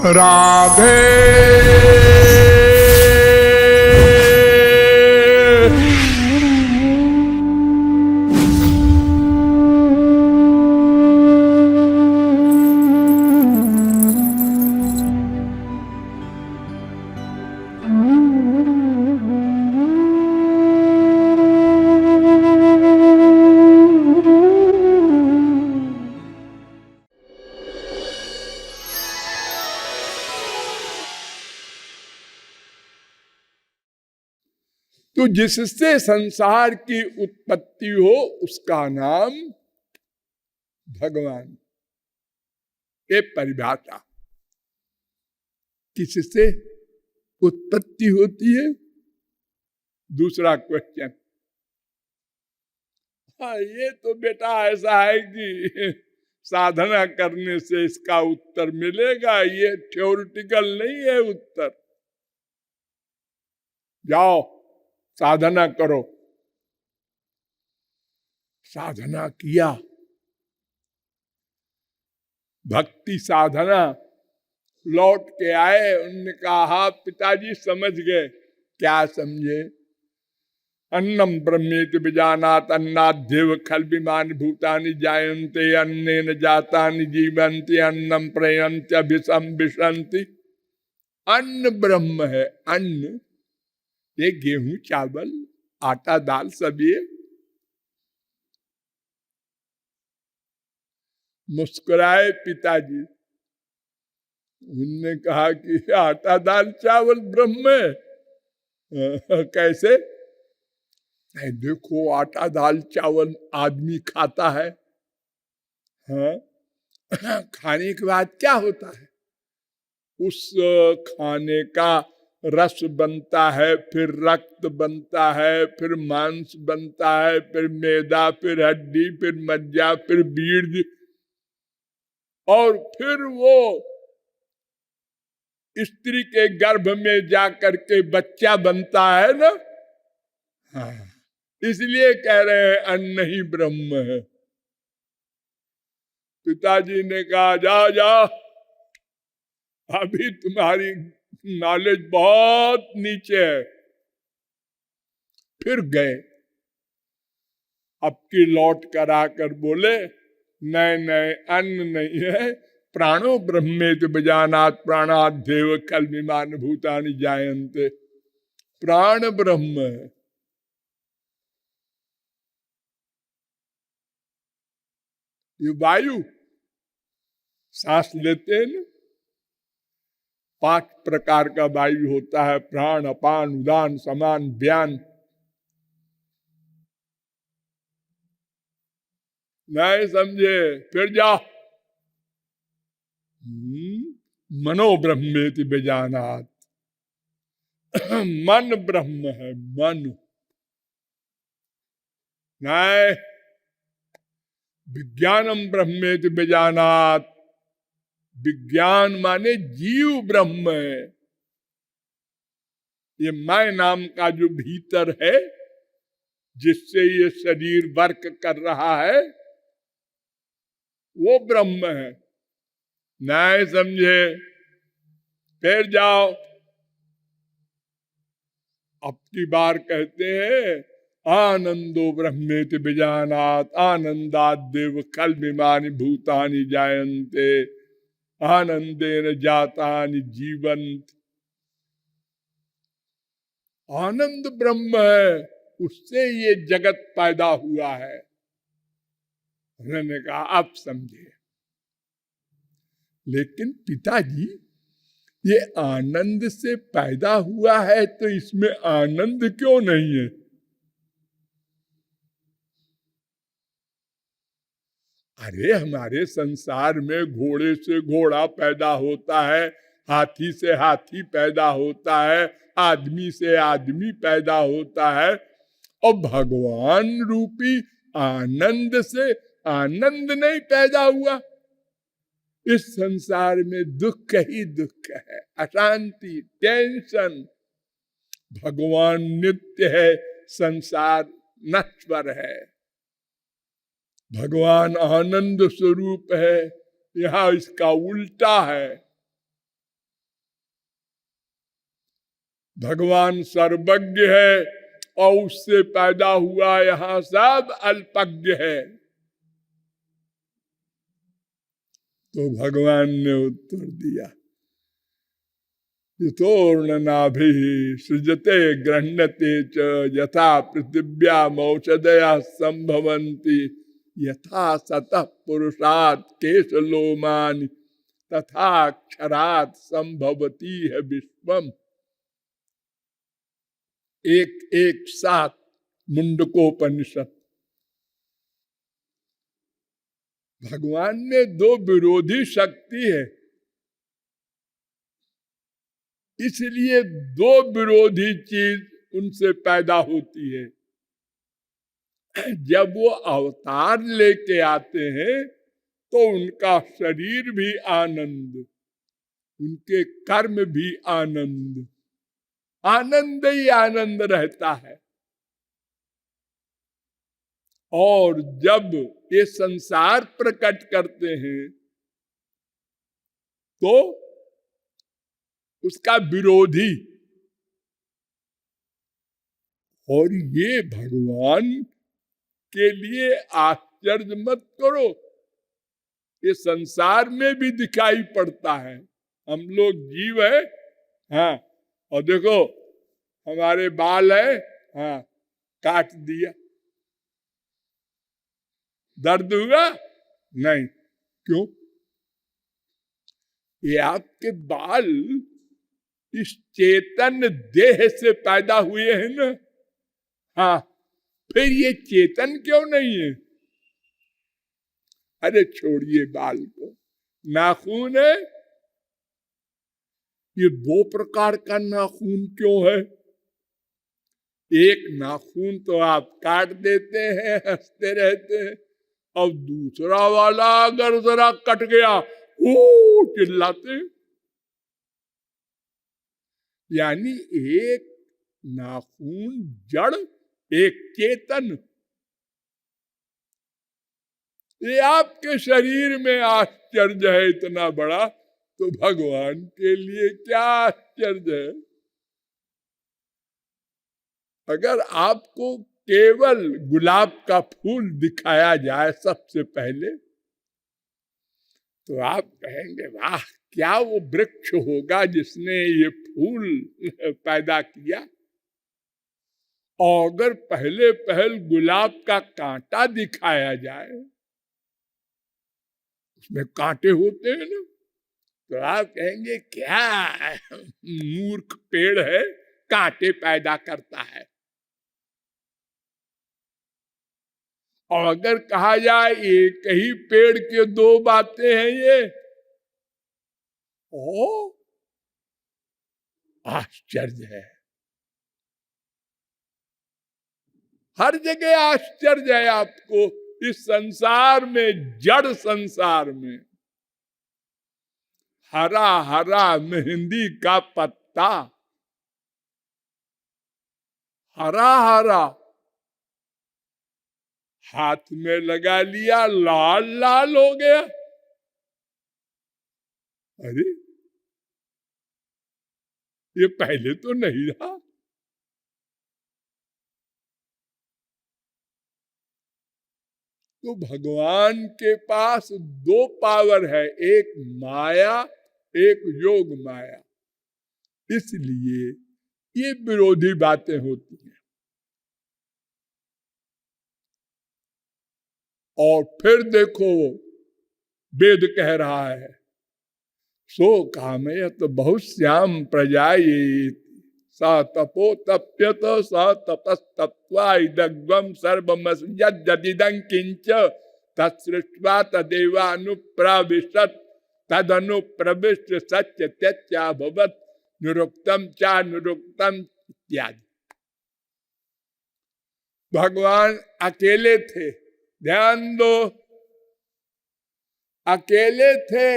राधे तो जिससे संसार की उत्पत्ति हो उसका नाम भगवान। ये परिभाषा। किससे उत्पत्ति होती है? दूसरा क्वेश्चन। हाँ, ये तो बेटा ऐसा है कि साधना करने से इसका उत्तर मिलेगा, ये थ्योरेटिकल नहीं है उत्तर। जाओ साधना करो। साधना किया, भक्ति साधना, लौट के आए, उन्होंने कहा हाँ पिताजी समझ गए। क्या समझे? अन्नम ब्रह्मेति विजानात अन्नाद्येव खल विमान भूतानि जायन्ते अन्नेन जातानि जीवन्ति अन्नम प्रयन्ति अभिसम विशन्ति। अन्न ब्रह्म है। अन्न ये गेहूं चावल आटा दाल सब ये। मुस्कुराए पिताजी। उन्होंने कहा कि आटा दाल चावल ब्रह्म है। कैसे? नहीं, देखो आटा दाल चावल आदमी खाता है, हाँ खाने के बाद क्या होता है? उस खाने का रस बनता है, फिर रक्त बनता है, फिर मांस बनता है, फिर मैदा, फिर हड्डी, फिर मज्जा, फिर बीज, और फिर वो स्त्री के गर्भ में जाकर के बच्चा बनता है ना। हाँ, इसलिए कह रहे हैं अन्न ही ब्रह्म है। पिताजी ने कहा जाओ जाओ, अभी तुम्हारी नॉलेज बहुत नीचे है। फिर गए, अब की लौट कर आकर बोले नहीं नहीं, अन्न नहीं है, प्राणो ब्रह्मेति विजानात प्राणाद्येव खल विमान भूतानि जायन्ते। प्राण ब्रह्म है। ये वायु सांस लेते हैं ना, 5 प्रकार का वायु होता है, प्राण अपान उदान समान व्यान। नहीं समझे? फिर जाओ। मनो ब्रह्मेति विजानात। मन ब्रह्म है, मन। नहीं, विज्ञानम ब्रह्मेति विजानात। विज्ञान माने जीव ब्रह्म है। ये मैं नाम का जो भीतर है, जिससे ये शरीर वर्क कर रहा है, वो ब्रह्म है। नहीं समझे? फिर जाओ। अब की बार कहते हैं आनंदो ब्रह्मेति विजानात आनंदाद्येव खल विमानि भूतानि जायन्ते आनंदेन जातानि जीवन्ति। आनंद ब्रह्म है, उससे ये जगत पैदा हुआ है। उन्होंने कहा आप समझे। लेकिन पिताजी, ये आनंद से पैदा हुआ है तो इसमें आनंद क्यों नहीं है? अरे हमारे संसार में घोड़े से घोड़ा पैदा होता है, हाथी से हाथी पैदा होता है, आदमी से आदमी पैदा होता है, और भगवान रूपी आनंद से आनंद नहीं पैदा हुआ। इस संसार में दुख ही दुख है, अशांति, टेंशन। भगवान नित्य है, संसार नश्वर है। भगवान आनंद स्वरूप है, यहाँ इसका उल्टा है। भगवान सर्वज्ञ है और उससे पैदा हुआ यहां सब अल्पज्ञ है। तो भगवान ने उत्तर दिया, यथोर्णनाभिः सृजते गृह्णते च यथा पृथिव्यामौषधयः संभवन्ति यथा सतः पुरुषात् केशलोमानि तथा अक्षरात् संभवती है विश्वम। एक साथ मुंडकोपनिषद। भगवान में दो विरोधी शक्ति है, इसलिए दो विरोधी चीज उनसे पैदा होती है। जब वो अवतार लेके आते हैं तो उनका शरीर भी आनंद, उनके कर्म भी आनंद, आनंद ही आनंद रहता है। और जब ये संसार प्रकट करते हैं तो उसका विरोधी। और ये भगवान के लिए आश्चर्य मत करो, ये संसार में भी दिखाई पड़ता है। हम लोग जीव है, हाँ, और देखो हमारे बाल है, हाँ, काट दिया, दर्द हुआ नहीं, क्यों? ये आपके बाल इस चेतन देह से पैदा हुए हैं ना, हाँ, फिर ये चेतन क्यों नहीं है? अरे छोड़िए बाल को, नाखून है, ये दो प्रकार का नाखून क्यों है? एक नाखून तो आप काट देते हैं, हंसते रहते हैं, और दूसरा वाला अगर जरा कट गया ओ चिल्लाते। यानी एक नाखून जड़, एक चेतन। ये आपके शरीर में आश्चर्य है इतना बड़ा, तो भगवान के लिए क्या आश्चर्य है? अगर आपको केवल गुलाब का फूल दिखाया जाए सबसे पहले, तो आप कहेंगे वाह, क्या वो वृक्ष होगा जिसने ये फूल पैदा किया। और अगर पहले पहल गुलाब का कांटा दिखाया जाए, उसमें कांटे होते हैं ना, तो आप कहेंगे क्या मूर्ख पेड़ है, कांटे पैदा करता है। और अगर कहा जाए एक ही पेड़ के दो बातें हैं ये, ओ आश्चर्य है। हर जगह आश्चर्य है आपको इस संसार में, जड़ संसार में। हरा हरा मेहंदी का पत्ता, हरा हरा, हाथ में लगा लिया लाल लाल हो गया। अरे ये पहले तो नहीं था। तो भगवान के पास दो पावर है, एक माया, एक योग माया। इसलिए ये विरोधी बातें होती हैं। और फिर देखो वेद कह रहा है, सो कामयत बहुश्याम प्रजायेत सा तपो तप्यत सा तपस्तप्त्वा इदग्वम सर्वमस्यद्यदिदं किंच तत्सृष्ट्वा तदेवानुप्रविशत् तदनुप्रविश्य सत्य त्यच्याभवत् निरुक्तम चा निरुक्तम इत्यादि। भगवान अकेले थे, ध्यान दो, अकेले थे।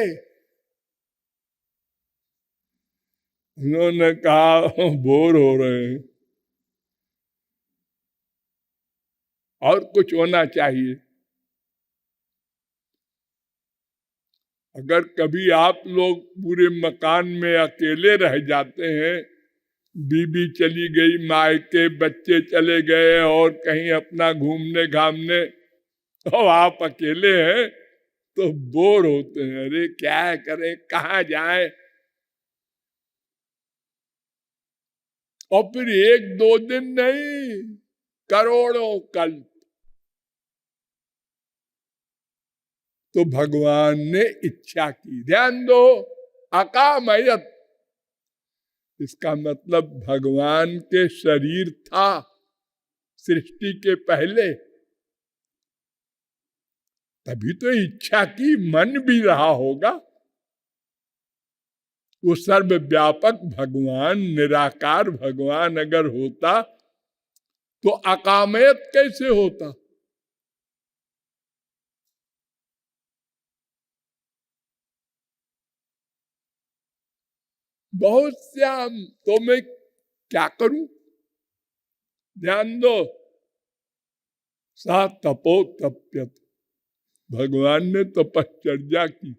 उन्होंने कहा बोर हो रहे हैं और कुछ होना चाहिए। अगर कभी आप लोग पूरे मकान में अकेले रह जाते हैं बीबी चली गई मायके, बच्चे चले गए और कहीं अपना घूमने घामने, और आप अकेले हैं तो बोर होते हैं। अरे क्या करें, कहाँ जाएं। और फिर एक दो दिन नहीं, करोड़ों कल्प। तो भगवान ने इच्छा की। ध्यान दो, अकामयत, इसका मतलब भगवान के शरीर था सृष्टि के पहले, तभी तो इच्छा की। मन भी रहा होगा। वो सर्वव्यापक भगवान, निराकार भगवान अगर होता तो अकामयत कैसे होता। बहुत श्याम, तो मैं क्या करूं। ध्यान दो, सा तपो तप्यत, भगवान ने तपश्चर्या की।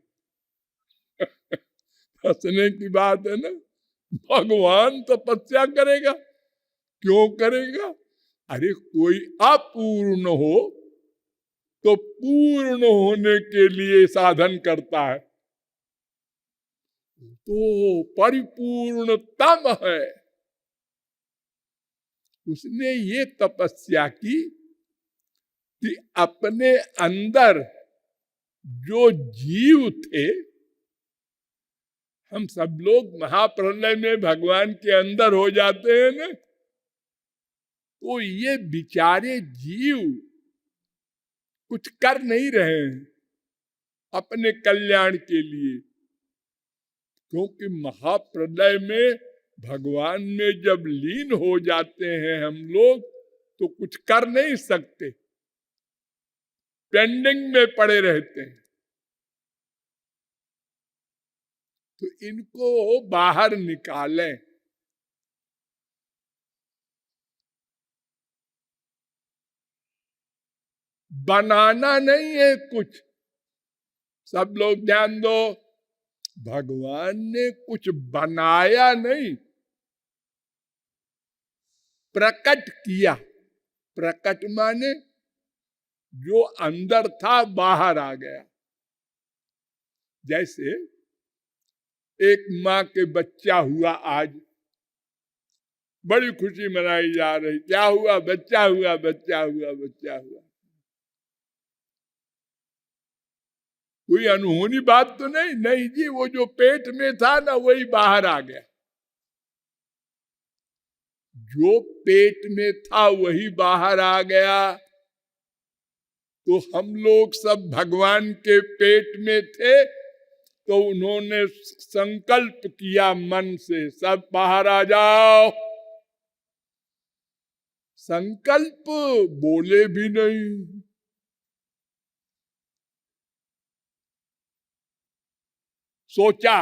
हंसने की बात है ना, भगवान तपस्या करेगा। क्यों करेगा? अरे कोई अपूर्ण हो तो पूर्ण होने के लिए साधन करता है। तो परिपूर्णतम है, उसने ये तपस्या की कि अपने अंदर जो जीव थे, हम सब लोग महाप्रलय में भगवान के अंदर हो जाते हैं ना, तो ये बिचारे जीव कुछ कर नहीं रहे हैं अपने कल्याण के लिए। क्योंकि महाप्रलय में भगवान में जब लीन हो जाते हैं हम लोग, तो कुछ कर नहीं सकते, पेंडिंग में पड़े रहते हैं। तो इनको बाहर निकालें। बनाना नहीं है कुछ। सब लोग ध्यान दो, भगवान ने कुछ बनाया नहीं, प्रकट किया। प्रकट माने जो अंदर था बाहर आ गया। जैसे एक माँ के बच्चा हुआ, आज बड़ी खुशी मनाई जा रही, क्या हुआ, बच्चा हुआ, बच्चा हुआ, बच्चा हुआ। कोई अनहोनी बात तो नहीं, नहीं जी, वो जो पेट में था ना वही बाहर आ गया। जो पेट में था वही बाहर आ गया। तो हम लोग सब भगवान के पेट में थे, तो उन्होंने संकल्प किया मन से, सब बाहर आ जाओ। संकल्प बोले भी नहीं, सोचा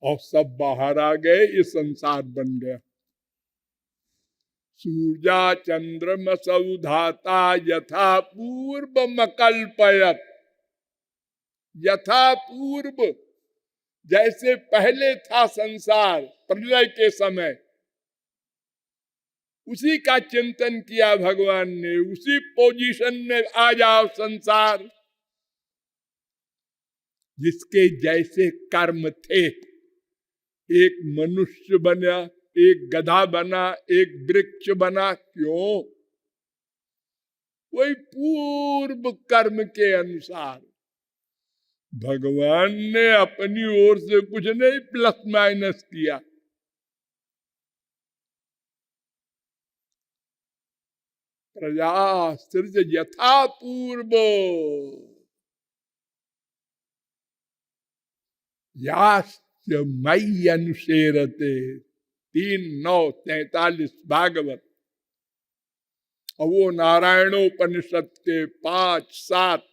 और सब बाहर आ गए। ये संसार बन गया। सूर्या चंद्रमसौ धाता यथा पूर्व मकल्पयत, यथा पूर्व, जैसे पहले था संसार प्रलय के समय, उसी का चिंतन किया भगवान ने। उसी पोजीशन में आ जाओ संसार। जिसके जैसे कर्म थे, एक मनुष्य बना, एक गधा बना, एक वृक्ष बना, क्यों? वही पूर्व कर्म के अनुसार। भगवान ने अपनी ओर से कुछ नहीं प्लस माइनस किया। प्रजा सृज यथा पूर्व, यास्य मयि अनुसेरते, 3:9-43 भागवत। और वो नारायणोपनिषद के 5-7,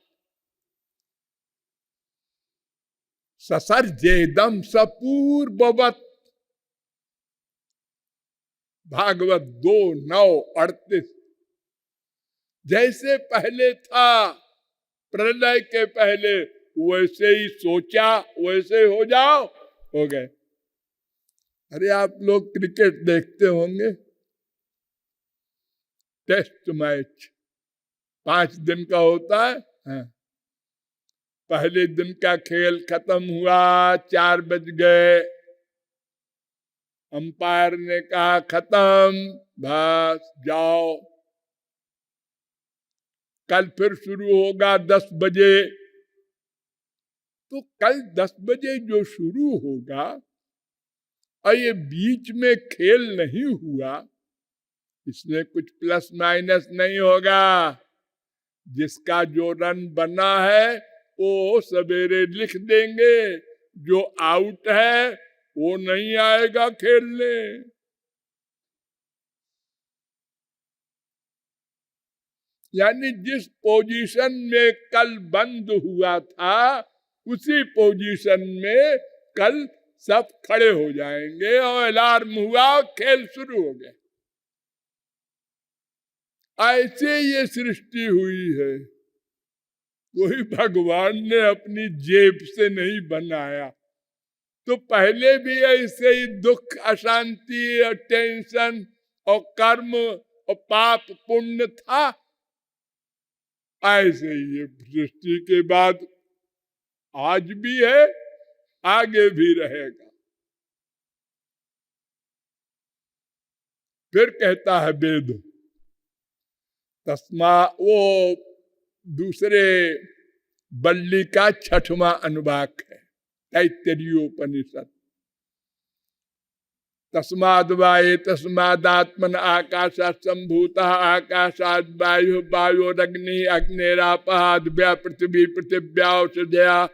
ससर्जेदम सपूर्ववत, भागवत 2:9-38। जैसे पहले था प्रलय के पहले, वैसे ही सोचा, वैसे हो जाओ, हो गए। अरे आप लोग क्रिकेट देखते होंगे, टेस्ट मैच 5 दिन का होता है। हाँ। पहले दिन का खेल खत्म हुआ, 4 बज गए, अंपायर ने कहा खत्म, बस जाओ, कल फिर शुरू होगा 10 बजे। तो कल 10 बजे जो शुरू होगा और ये बीच में खेल नहीं हुआ, इसमें कुछ प्लस माइनस नहीं होगा। जिसका जो रन बना है वो सवेरे लिख देंगे, जो आउट है वो नहीं आएगा खेलने। यानी जिस पोजीशन में कल बंद हुआ था उसी पोजीशन में कल सब खड़े हो जाएंगे और अलार्म हुआ, खेल शुरू हो गया। ऐसे ये सृष्टि हुई है, कोई भगवान ने अपनी जेब से नहीं बनाया। तो पहले भी ऐसे ही दुख, अशांति और टेंशन और कर्म और पाप पुण्य था, ऐसे ही ये सृष्टि के बाद आज भी है, आगे भी रहेगा। फिर कहता है वेद, तस्मा, वो दूसरे बल्ली का 6वां अनुवाक है तैत्तरीयोपनिषद। तस्माद् वाये तस्मादात्मन आकाशात् सम्भूतः आकाशात् वायु वायोरग्नि अग्निरापः दिव्या पृथ्वी पृथिव्या औषधया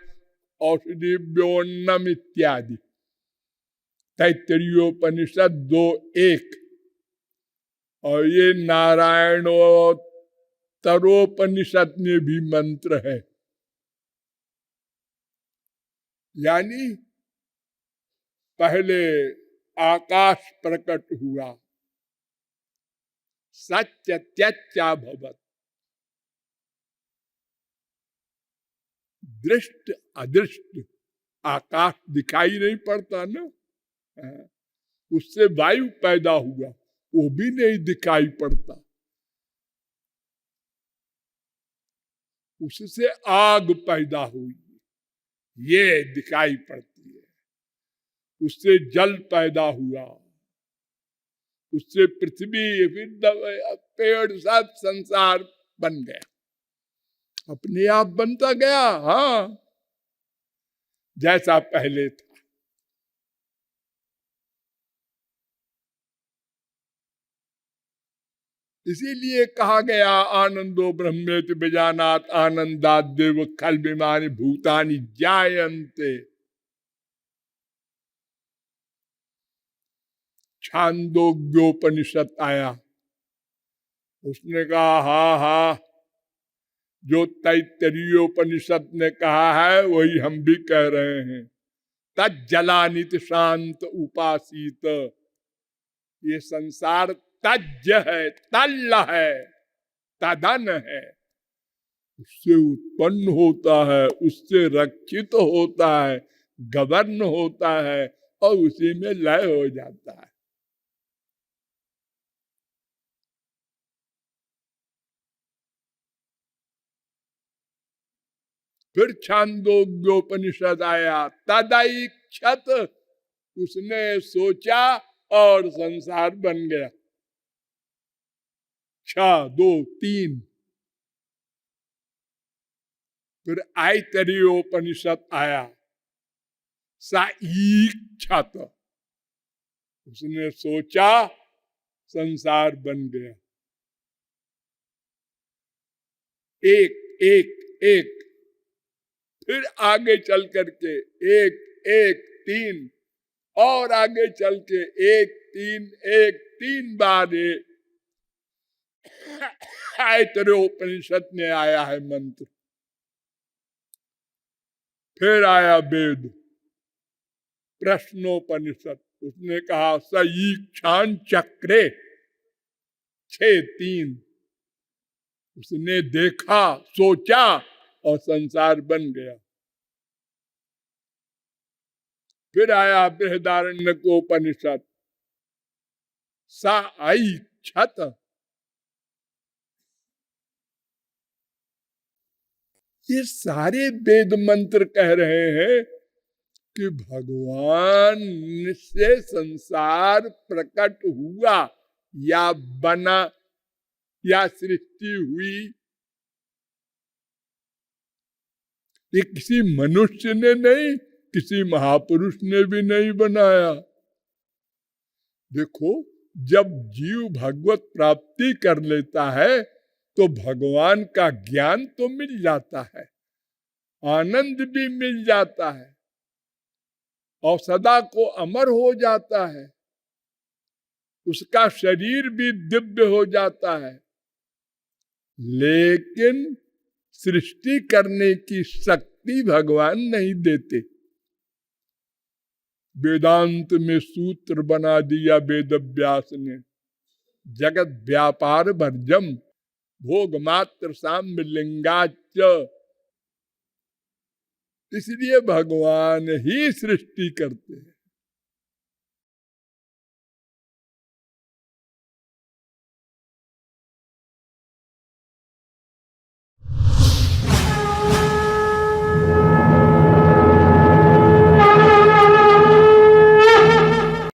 औषधिभ्योन्नम इत्यादि। तैत्तरीयोपनिषद 2:1। और ये नारायणोत्तरोपनिषद में भी मंत्र है। यानी पहले आकाश प्रकट हुआ, सत्य त्यच्चा भवत्, दृष्ट अदृष्ट, आकाश दिखाई नहीं पड़ता ना, उससे वायु पैदा हुआ, वो भी नहीं दिखाई पड़ता। उससे आग पैदा हुई, ये दिखाई पड़ती है। उससे जल पैदा हुआ, उससे पृथ्वी, फिर पेड़, सब संसार बन गया, अपने आप बनता गया। हाँ, जैसा पहले था। इसीलिए कहा गया आनंदो ब्रह्मेति बेजानात आनंदात देव खल विमानी भूतानि जायन्ते। छांदोग्योपनिषद आया, उसने कहा हाँ हाँ, जो तैत्तरीयोपनिषद ने कहा है वही हम भी कह रहे हैं। तज्जलानित शांत उपासित, ये संसार तज्ज है, तल्ल है, तदन है, उससे उत्पन्न होता है, उससे रक्षित होता है, गवर्न होता है और उसी में लय हो जाता है। फिर छांदोग्योपनिषद आया, तदैक्षत, उसने सोचा और संसार बन गया। 6, 2, 3। फिर ऐतरेयोपनिषद आया, सईक्षत, उसने सोचा संसार बन गया। एक एक एक, फिर आगे चल करके 1 1 3, और आगे चल के 1 3 1 3 बार ऐतरेयोपनिषद में आया है मंत्र। फिर आया वेद प्रश्नोपनिषद, उसने कहा सईक्षान चक्रे 6 3, उसने देखा, सोचा और संसार बन गया। फिर आया बृहदारण्यकोपनिषद, सा आई क्षत। ये सारे वेद मंत्र कह रहे हैं कि भगवान से संसार प्रकट हुआ या बना या सृष्टि हुई। ये किसी मनुष्य ने नहीं, किसी महापुरुष ने भी नहीं बनाया। देखो, जब जीव भगवत प्राप्ति कर लेता है तो भगवान का ज्ञान तो मिल जाता है, आनंद भी मिल जाता है और सदा को अमर हो जाता है, उसका शरीर भी दिव्य हो जाता है। लेकिन सृष्टि करने की शक्ति भगवान नहीं देते। वेदांत में सूत्र बना दिया वेद व्यास ने, जगत व्यापार वर्जम भोग मात्र साम्य लिंगाच। इसलिए भगवान ही सृष्टि करते हैं।